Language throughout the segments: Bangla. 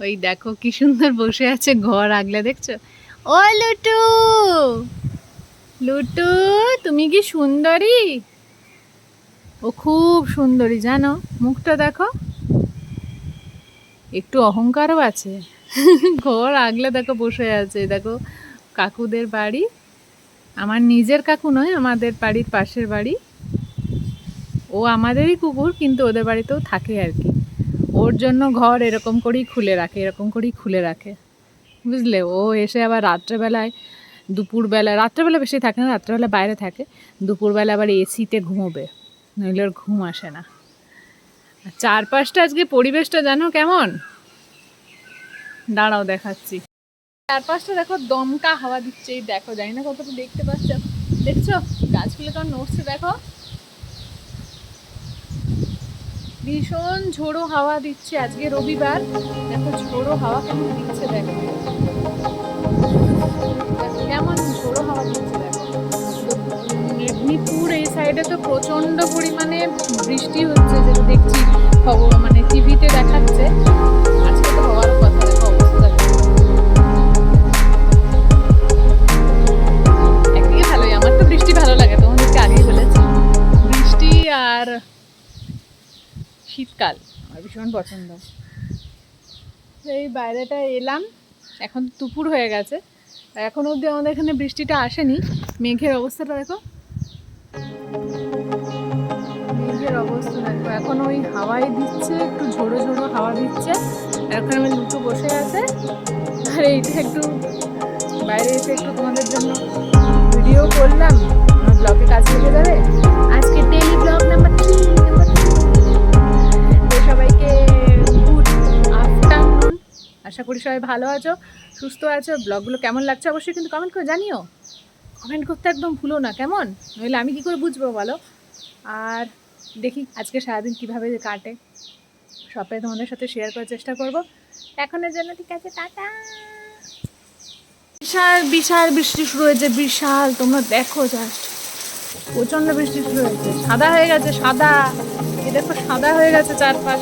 ওই দেখো কি সুন্দর বসে আছে ঘর আগলে, দেখছো? ও লুটু, লুটু তুমি কি সুন্দরী? ও খুব সুন্দরী জানো, মুখটা দেখো, একটু অহংকারও আছে। ঘর আগলে দেখো বসে আছে। দেখো কাকুদের বাড়ি, আমার নিজের কাকু নয়, আমাদের বাড়ির পাশের বাড়ি। ও আমাদেরই কুকুর, কিন্তু ওদের বাড়িতেও থাকে আর কি। ওর জন্য ঘর এরকম করেই খুলে রাখে, এরকম করেই খুলে রাখে, বুঝলে? ও এসে আবার রাত্রেবেলায়, দুপুরবেলা, রাত্রেবেলা বেশি থাকে না, রাত্রেবেলা বাইরে থাকে, দুপুরবেলা আবার এসিতে ঘুমোবে, নইলে ওর ঘুম আসে না। আর চারপাশটা আজকে পরিবেশটা জানো কেমন, দাঁড়াও দেখাচ্ছি। চারপাশটা দেখো দমকা হাওয়া দিচ্ছে, এই দেখো, জানি না কতটা দেখতে পাচ্ছ, দেখছো গাছগুলো কেমন নড়ছে, দেখো ভীষণ ঝোড়ো হাওয়া দিচ্ছে। আজকে রবিবার, দেখো ঝোড়ো হাওয়া কেমন দিচ্ছে, দেখো কেমন ঝোড়ো হাওয়া দিচ্ছে, দেখো। মেদিনীপুর এই সাইডে তো প্রচন্ড পরিমাণে বৃষ্টি হচ্ছে, যেটা দেখছি খবর, মানে টিভিতে দেখাচ্ছে। আজকে তো হওয়ার কথা, দেখো অবস্থা। একদিকে ভালোই, আমার তো বৃষ্টি ভালো লাগে, তোমাদেরকে আগেই বলেছি। বৃষ্টি আর শীতকাল আমার ভীষণ পছন্দ। এই বাইরেটা এলাম, এখন দুপুর হয়ে গেছে, এখন অবধি আমাদের এখানে বৃষ্টিটা আসেনি। মেঘের অবস্থাটা দেখো, মেঘের অবস্থা দেখো, এখন ওই হাওয়াই দিচ্ছে, একটু ঝোড়ো ঝোড়ো হাওয়া দিচ্ছে। আর ওখানে আমি লুটু বসে আছে, আর এইটা একটু বাইরে এসে একটু তোমাদের জন্য ভিডিও করলাম, আমার ব্লগে কাজ লেগে যাবে। আজকে ডেইলি ব্লগ নাম্বার 3। তো সবাইকে গুড আফটারনুন, আশা করি সবাই ভালো আছো, সুস্থ আছো। ব্লগগুলো কেমন লাগছে অবশ্যই কিন্তু কমেন্ট করে জানিও, কমেন্ট করতে একদম ভুলো না, কেমন? নইলে আমি কি করে বুঝবো বলো। আর দেখি আজকে সারাদিন কীভাবে কাটে, সবটাই তোমাদের সাথে শেয়ার করার চেষ্টা করব। এখনের জন্য ঠিক আছে, টাটা। বিশাল বিশাল বৃষ্টি শুরু হয়েছে, বিশাল, তোমরা দেখো জাস্ট, প্রচন্ড বৃষ্টি শুরু হয়েছে, সাদা হয়ে গেছে, সাদা, এই দেখো সাদা হয়ে গেছে চারপাশ,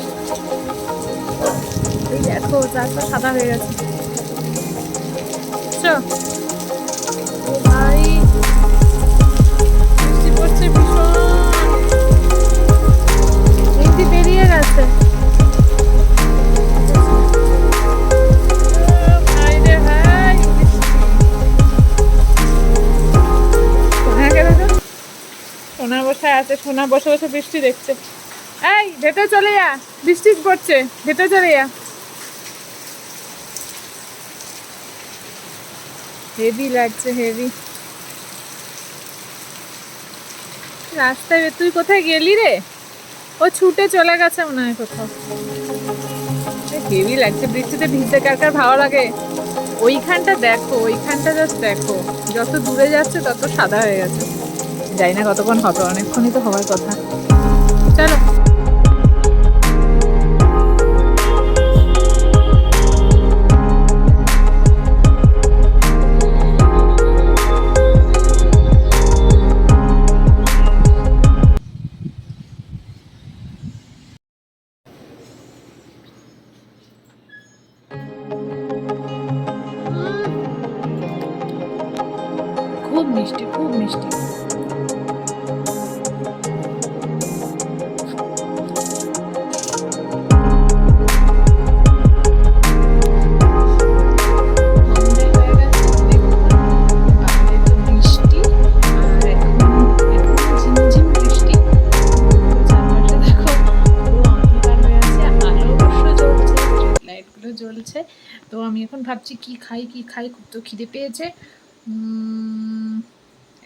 এই দেখো চারপাশ সাদা হয়ে গেছে, বুঝছো? ও ভাই, বৃষ্টি পড়ছে ভীষণ, বৃষ্টি বেরিয়ে গেছে। সোনা বসে আছে, সোনা বসে বসে বৃষ্টি দেখছে। এই ভেতরে চলে যা, বৃষ্টি পড়ছে, ভেতরে চলে যা। হেভি লাগছে, হেভি। রাস্তায় তুই কোথায় গেলি রে? ও ছুটে চলে গেছে মনে হয় কোথাও। হেভি লাগছে বৃষ্টিতে ভিজতে, কার কার ভালো লাগে? ওইখানটা দেখো, ওইখানটা জাস্ট দেখো, যত দূরে যাচ্ছে তত সাদা হয়ে গেছে। জানি না কতক্ষণ হবে, অনেকক্ষণই তো হওয়ার কথা। চলো। খুব মিষ্টি, খুব মিষ্টি। জ্বলছে, তো আমি এখন ভাবছি কি খাই, কি খাই, খুব তো খিদে পেয়েছে।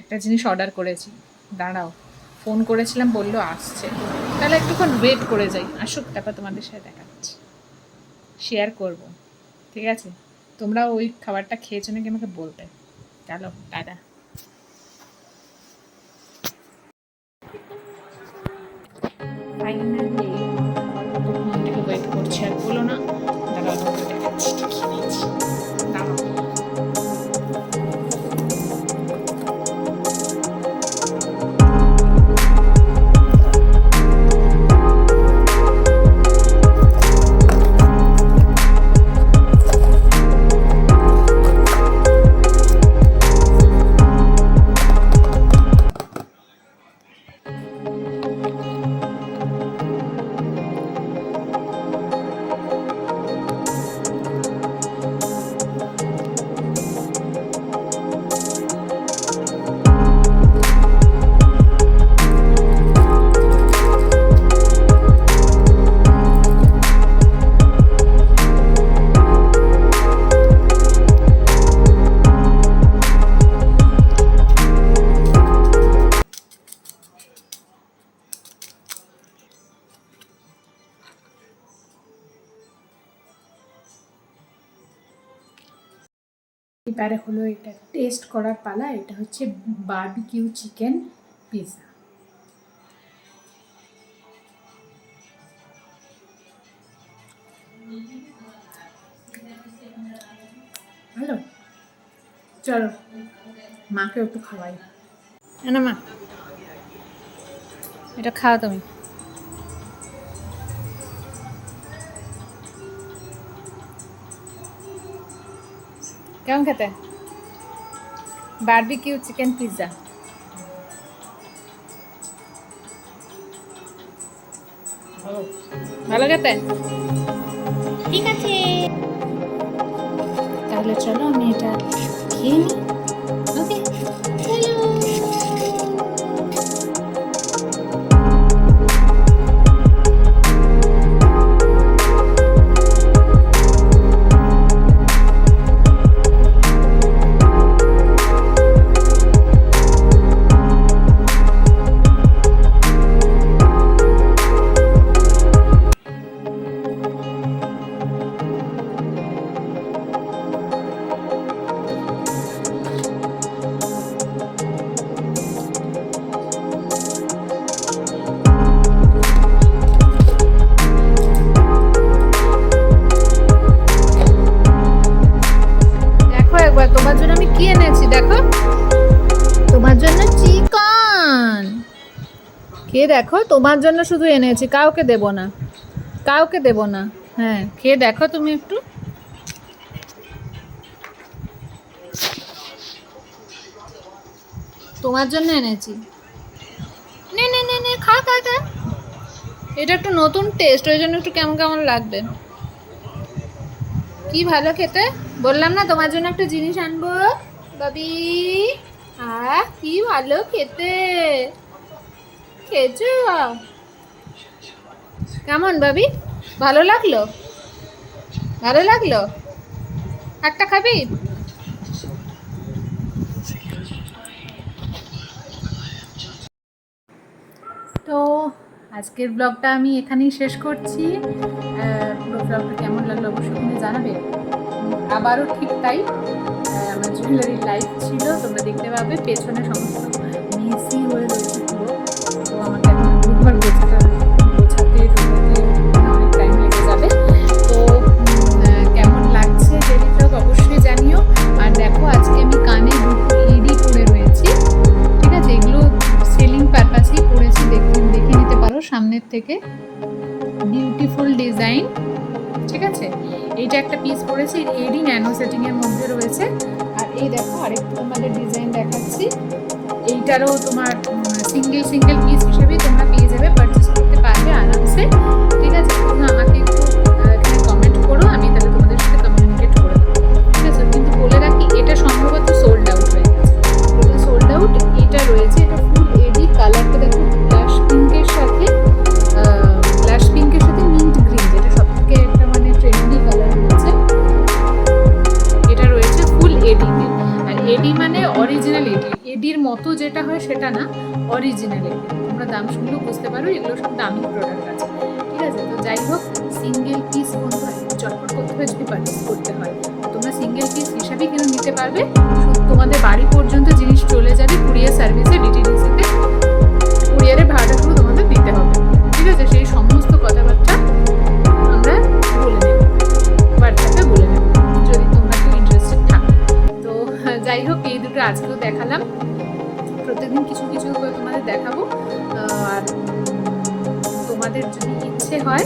একটা জিনিস অর্ডার করেছি, দাঁড়াও, ফোন করেছিলাম, বললো আসছে, তাহলে একটুক্ষণ ওয়েট করে যাই, আসুক, তারপর তোমাদের সাথে দেখাচ্ছি, শেয়ার করব, ঠিক আছে? তোমরা ওই খাবারটা খেয়েছো নাকি আমাকে বলবে। চলো টাটা। ফাইনালি ফোন থেকে ওয়েট করছি, আর বলো না, দাঁড়াও দেখাচ্ছি কি খেয়েছি, দাঁড়াও। এবারে হলো এটা টেস্ট করার পালা। এটা হচ্ছে বারবিকিউ চিকেন পিৎজা। ভালো, চলো মাকে একটু খাওয়াই। না মা, এটা খাও তুমি। কেমন খেতে? Barbecue chicken pizza. ভালো খেতে? ঠিক আছে, তাহলে চলো আমি এটা খেয়ে নিই। ওকে চলো। তোমার জন্য আমি কি এনেছি দেখো, তোমার জন্য চিকেন। খেয়ে দেখো, তোমার জন্য শুধু এনেছি, কাউকে দেব না, কাউকে দেব না। হ্যাঁ খেয়ে দেখো তুমি একটু। তোমার জন্য এনেছি, নে নে নে নে খা খা খা। এটা একটু নতুন টেস্ট, ওই জন্য একটু কেমন কেমন লাগবে। কি ভালো খেতে, বললাম না তোমার জন্য একটা জিনিস আনবো বাবি। কি ভালো খেতে, খেয়েছো? কেমন বাবি, ভালো লাগলো? ভালো লাগলো? একটা খাবি? তো আজকের ব্লগটা আমি এখানেই শেষ করছি। পুরো ব্লগটা কেমন লাগলো অবশ্যই কিন্তু জানাবে। আবারও ঠিক তাই, আমার জুয়েলারি লাইভ ছিল, তোমরা দেখতে পাবে। পেছনে সমস্ত মেসি হয়ে রয়েছে পুরো, তো আমাকে এখন বুধবার গোছাতে অনেক টাইম লেগে যাবে। তো কেমন লাগছে ডেলি ব্লগ অবশ্যই জানিও। আর দেখো আজকে আমি কানে দুটো এডি পরে রয়েছি, ঠিক আছে? এগুলো সেলিং পারপাসেই পরেছি, দেখে নিতে পারো সামনের থেকে। বিউটিফুল ডিজাইন, ঠিক আছে? এইটা একটা পিস পরেছি, এডি ন্যানো সেটিং এর মধ্যে রয়েছে। আর এই দেখো আরেকটা তোমাদের ডিজাইন দেখাচ্ছি, এইটারও তোমার সিঙ্গেল পিস হিসেবে তোমরা পেয়ে যাবে, পারচেস করতে পারবে আরামসে, ঠিক আছে? তোমরা আমাকে একটু এখানে কমেন্ট করো, আমি তাহলে তোমাদের সাথে কমিউনিকেট করে দেবো, ঠিক আছে? কিন্তু বলে রাখি এটা সম্ভবত সোল্ড আউট হয়ে গেছে, এটা সোল্ড আউট। এটা রয়েছে, এটা ফুল এডি, কালারটা দেখো ব্লাশ পিঙ্কের সাথে মিন্ট গ্রিন, যেটা সব থেকে একটা মানে ট্রেন্ডি কালার রয়েছে। এটা রয়েছে ফুল এডিতে। আর এডি মানে অরিজিনাল এডি, এডির মতো যেটা হয় সেটা না, অরিজিনাল এডি। তোমরা দাম শুনলেও বুঝতে পারো এগুলো সব দামি প্রোডাক্ট আছে, ঠিক আছে? তো যাই হোক, সিঙ্গেল পিস বন্ধুরা চটপট করতে হয় যদি পারচেস করতে হয়, তোমরা সিঙ্গেল পিস হিসাবেই কিন্তু নিতে পারবে। তোমাদের বাড়ি পর্যন্ত জিনিস চলে যাবে কুরিয়ার সার্ভিসে, ডিটিডিসিতে। কুরিয়ারের ভাড়াটা শুধু তোমাদের দিতে হবে, ঠিক আছে? সেই সমস্ত কথাবার্তা আমরা বলে নেব, হোয়াটসঅ্যাপে বলে নেব, যদি তোমরা কেউ ইন্টারেস্টেড থাকো। তো যাই হোক, এই দুটো আজকেও দেখালাম, প্রত্যেকদিন কিছু কিছু করে তোমাদের দেখাবো। আর তোমাদের যদি ইচ্ছে হয়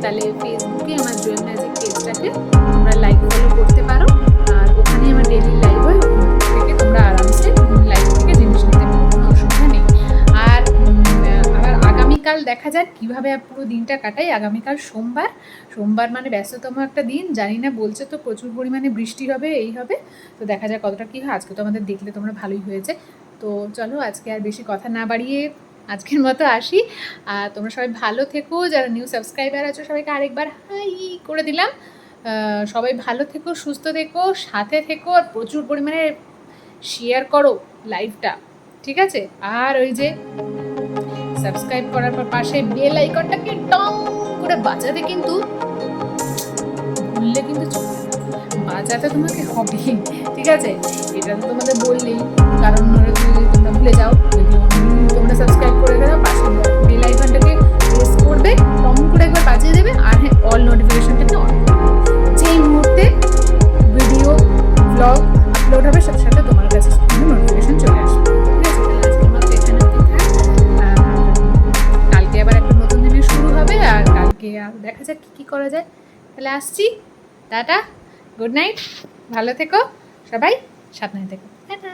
তাহলে ফেসবুকে আমার জুয়েল ম্যাজিক পেজটাকে তোমরা লাইক ফলো করতে পারো, আর ওখানে আমার ডেইলি লাইভ হয়, ওখান থেকে তোমরা আরামসে লাইভ থেকে জিনিস নিতে পারো, কোনো অসুবিধা নেই। আর আবার আগামীকাল দেখা যাক কীভাবে পুরো দিনটা কাটাই। আগামীকাল সোমবার মানে ব্যস্ততম একটা দিন, জানি না, বলছে তো প্রচুর পরিমাণে বৃষ্টি হবে, এই হবে, তো দেখা যাক কতটা কী হয়। আজকে তো আমাদের দেখলে তোমরা ভালোই হয়েছে। তো চলো আজকে আর বেশি কথা না বাড়িয়ে আজকের মতো আসি। আর তোমরা সবাই ভালো থেকো, যারা নিউ সাবস্ক্রাইবার আছো সবাইকে আরেকবার হাই করে দিলাম। সবাই ভালো থেকো, সুস্থ থেকো, সাথে থেকো, আর প্রচুর পরিমাণে শেয়ার করো লাইভটা, ঠিক আছে? আর ওই যে সাবস্ক্রাইব করার পর পাশে বেল আইকনটাকে টং করে বাজাতে কিন্তু ভুললে কিন্তু চলবে না। বাজাতে তোমাকে হবে, ঠিক আছে? এটা তো তোমাদের বললেই, কারণ নইলে যদি তোমরা ভুলে যাও, যদি তোমরা সাবস্ক্রাইব করে দাও, পাশে বেল আইকনটাকে প্রেস করবে, কমন করে একবার বাজিয়ে দেবে, আর হ্যাঁ অল নোটিফিকেশনটাকে অন করবে। যেই মুহূর্তে ভিডিও ব্লগ আপলোড হবে সাথে সাথে তোমার কাছে নোটিফিকেশন চলে আসবে, ঠিক আছে? তাহলে আজকের মতো এখানে অবধি থাক। কালকে আবার একটা নতুন দিনের শুরু হবে, আর কালকে দেখা যাক কী করা যায়। তাহলে আসছি, টাটা, গুড নাইট, ভালো থেকো সবাই, সাবধানে থেকো, টাটা।